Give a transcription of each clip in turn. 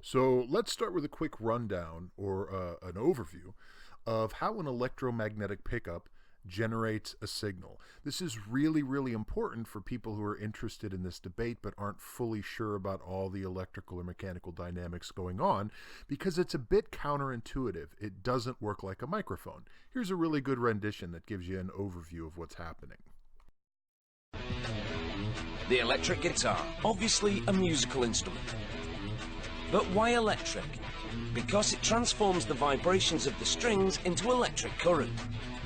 So let's start with a quick rundown or an overview of how an electromagnetic pickup generates a signal. This is really, really important for people who are interested in this debate but aren't fully sure about all the electrical or mechanical dynamics going on because it's a bit counterintuitive. It doesn't work like a microphone. Here's a really good rendition that gives you an overview of what's happening. The electric guitar, obviously a musical instrument. But why electric? Because it transforms the vibrations of the strings into electric current.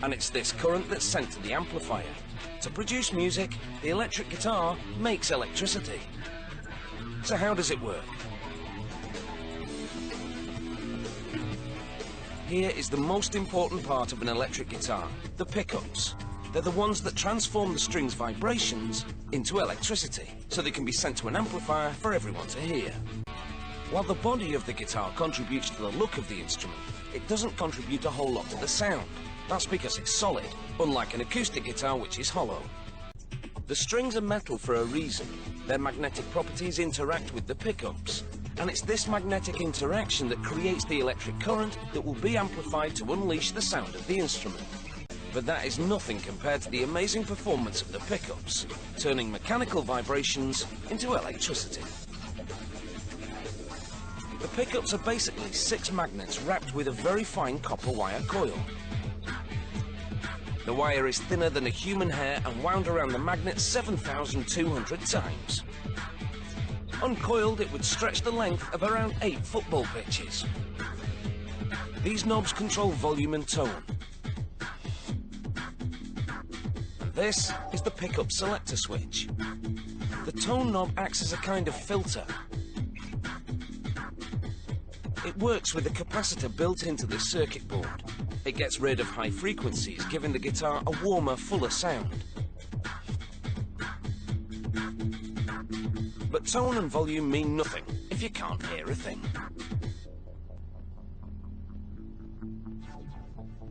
And it's this current that's sent to the amplifier. To produce music, the electric guitar makes electricity. So how does it work? Here is the most important part of an electric guitar, the pickups. They're the ones that transform the strings' vibrations into electricity, so they can be sent to an amplifier for everyone to hear. While the body of the guitar contributes to the look of the instrument, it doesn't contribute a whole lot to the sound. That's because it's solid, unlike an acoustic guitar which is hollow. The strings are metal for a reason. Their magnetic properties interact with the pickups, and it's this magnetic interaction that creates the electric current that will be amplified to unleash the sound of the instrument. But that is nothing compared to the amazing performance of the pickups, turning mechanical vibrations into electricity. The pickups are basically 6 magnets wrapped with a very fine copper wire coil. The wire is thinner than a human hair and wound around the magnet 7,200 times. Uncoiled, it would stretch the length of around 8 football pitches. These knobs control volume and tone. And this is the pickup selector switch. The tone knob acts as a kind of filter. It works with a capacitor built into the circuit board. It gets rid of high frequencies, giving the guitar a warmer, fuller sound. But tone and volume mean nothing if you can't hear a thing.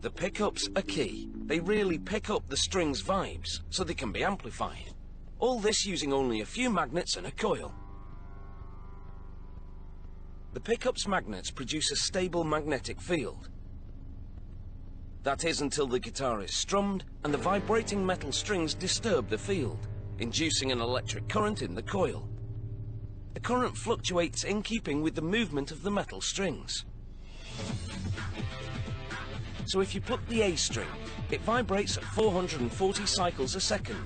The pickups are key. They really pick up the strings' vibes so they can be amplified. All this using only a few magnets and a coil. The pickup's magnets produce a stable magnetic field. That is until the guitar is strummed and the vibrating metal strings disturb the field, inducing an electric current in the coil. The current fluctuates in keeping with the movement of the metal strings. So if you pluck the A string, it vibrates at 440 cycles a second,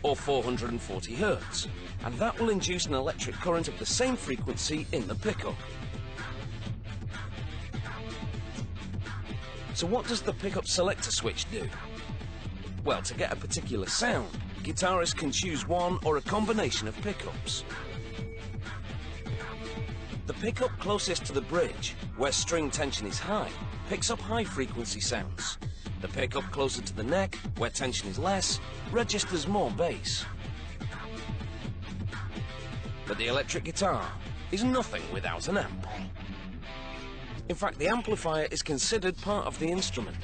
or 440 Hertz, and that will induce an electric current of the same frequency in the pickup. So what does the pickup selector switch do? Well, to get a particular sound, guitarists can choose one or a combination of pickups. The pickup closest to the bridge, where string tension is high, picks up high-frequency sounds. The pickup closer to the neck, where tension is less, registers more bass. But the electric guitar is nothing without an amp. In fact, the amplifier is considered part of the instrument.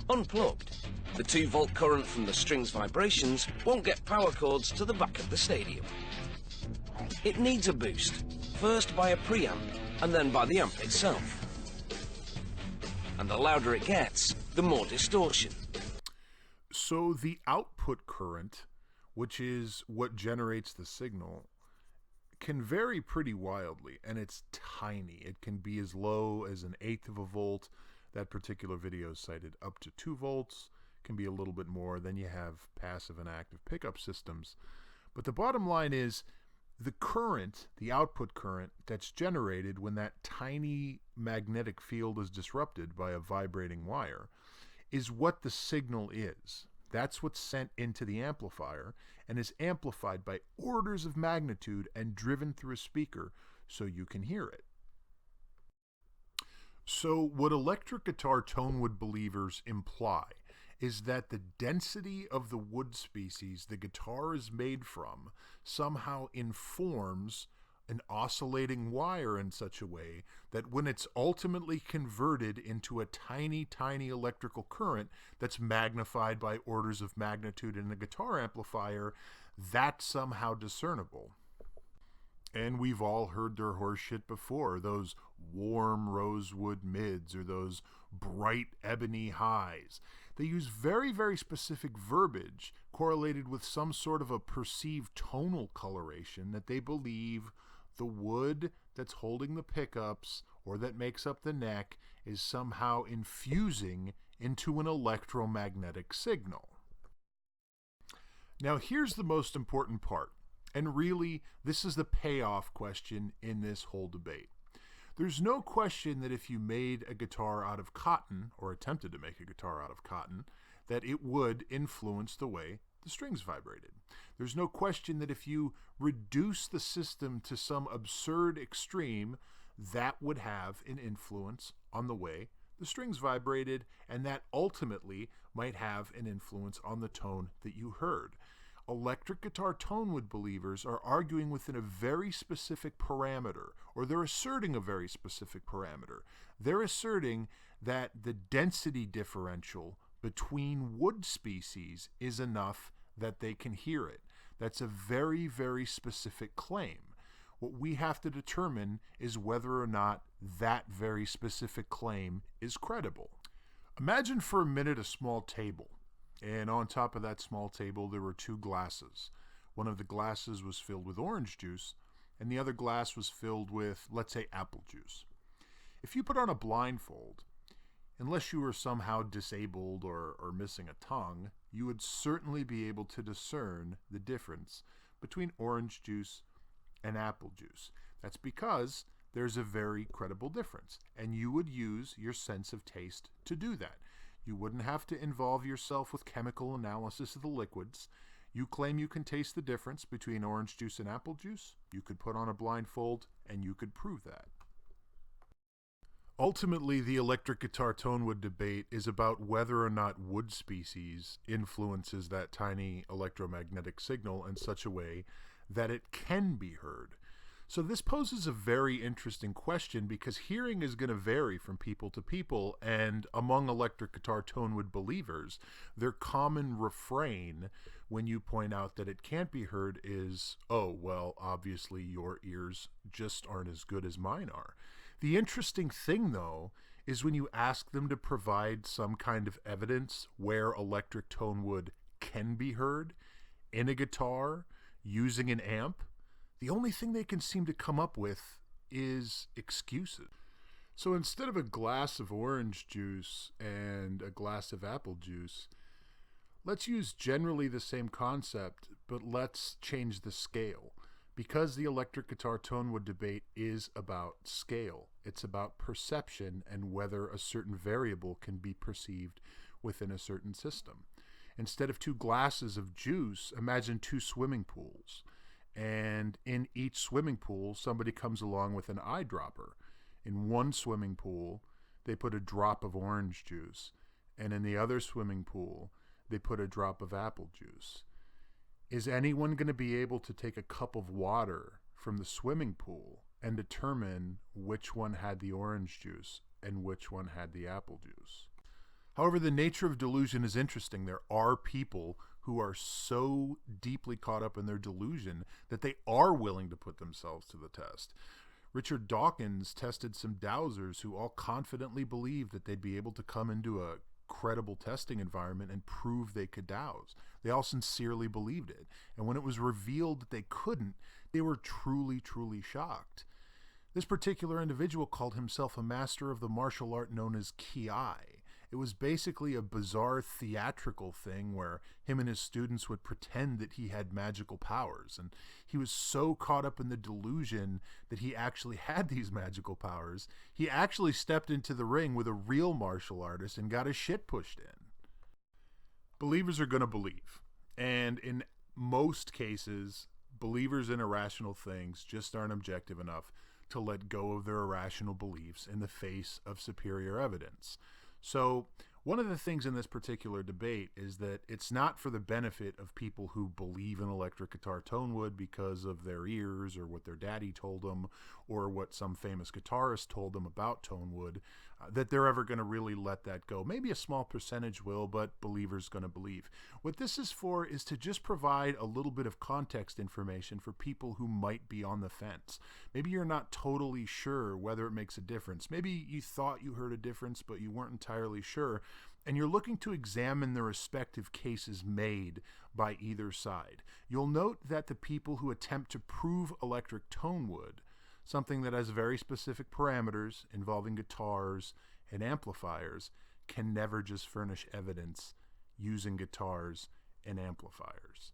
Unplugged, the 2-volt current from the string's vibrations won't get power cords to the back of the stadium. It needs a boost, first by a preamp and then by the amp itself. And the louder it gets, the more distortion. So the output current, which is what generates the signal, can vary pretty wildly, and it's tiny. It can be as low as 1/8 of a volt. That particular video is cited up to 2 volts. Can be a little bit more. Then you have passive and active pickup systems. But the bottom line is the current, the output current that's generated when that tiny magnetic field is disrupted by a vibrating wire is what the signal is. That's what's sent into the amplifier and is amplified by orders of magnitude and driven through a speaker so you can hear it. So what electric guitar Tonewood believers imply is that the density of the wood species the guitar is made from somehow informs an oscillating wire in such a way that when it's ultimately converted into a tiny, tiny electrical current that's magnified by orders of magnitude in a guitar amplifier, that's somehow discernible. And we've all heard their horse shit before. Those warm rosewood mids or those bright ebony highs. They use very, very specific verbiage correlated with some sort of a perceived tonal coloration that they believe the wood that's holding the pickups or that makes up the neck is somehow infusing into an electromagnetic signal. Now, here's the most important part, and really, this is the payoff question in this whole debate. There's no question that if you made a guitar out of cotton, or attempted to make a guitar out of cotton, that it would influence the way the strings vibrated. There's no question that if you reduce the system to some absurd extreme, that would have an influence on the way the strings vibrated, and that ultimately might have an influence on the tone that you heard. Electric guitar Tonewood believers are arguing within a very specific parameter, or they're asserting a very specific parameter. They're asserting that the density differential between wood species is enough that they can hear it. That's a very, very specific claim. What we have to determine is whether or not that very specific claim is credible. Imagine for a minute a small table, and on top of that small table there were two glasses. One of the glasses was filled with orange juice, and the other glass was filled with, let's say, apple juice. If you put on a blindfold, unless you were somehow disabled or missing a tongue, you would certainly be able to discern the difference between orange juice and apple juice. That's because there's a very credible difference, and you would use your sense of taste to do that. You wouldn't have to involve yourself with chemical analysis of the liquids. You claim you can taste the difference between orange juice and apple juice. You could put on a blindfold, and you could prove that. Ultimately, the electric guitar Tonewood debate is about whether or not wood species influences that tiny electromagnetic signal in such a way that it can be heard. So this poses a very interesting question because hearing is going to vary from people to people, and among electric guitar Tonewood believers, their common refrain when you point out that it can't be heard is, oh, well, obviously your ears just aren't as good as mine are. The interesting thing, though, is when you ask them to provide some kind of evidence where electric Tonewood can be heard in a guitar using an amp, the only thing they can seem to come up with is excuses. So instead of a glass of orange juice and a glass of apple juice, let's use generally the same concept, but let's change the scale. Because the electric guitar Tonewood debate is about scale. It's about perception and whether a certain variable can be perceived within a certain system. Instead of two glasses of juice, imagine two swimming pools. And in each swimming pool, somebody comes along with an eyedropper. In one swimming pool, they put a drop of orange juice. And in the other swimming pool, they put a drop of apple juice. Is anyone going to be able to take a cup of water from the swimming pool and determine which one had the orange juice and which one had the apple juice? However, the nature of delusion is interesting. There are people who are so deeply caught up in their delusion that they are willing to put themselves to the test. Richard Dawkins tested some dowsers who all confidently believed that they'd be able to come into a credible testing environment and prove they could dowse. They all sincerely believed it. And when it was revealed that they couldn't, they were truly, truly shocked. This particular individual called himself a master of the martial art known as Ki-ai. It was basically a bizarre theatrical thing where him and his students would pretend that he had magical powers. And he was so caught up in the delusion that he actually had these magical powers, he actually stepped into the ring with a real martial artist and got his shit pushed in. Believers are going to believe. And in most cases, believers in irrational things just aren't objective enough to let go of their irrational beliefs in the face of superior evidence. So one of the things in this particular debate is that it's not for the benefit of people who believe in electric guitar Tonewood because of their ears or what their daddy told them or what some famous guitarist told them about Tonewood. that they're ever going to really let that go. Maybe a small percentage will, but believers going to believe. What this is for is to just provide a little bit of context information for people who might be on the fence. Maybe you're not totally sure whether it makes a difference. Maybe you thought you heard a difference, but you weren't entirely sure, and you're looking to examine the respective cases made by either side. You'll note that the people who attempt to prove electric Tonewood, something that has very specific parameters involving guitars and amplifiers, can never just furnish evidence using guitars and amplifiers.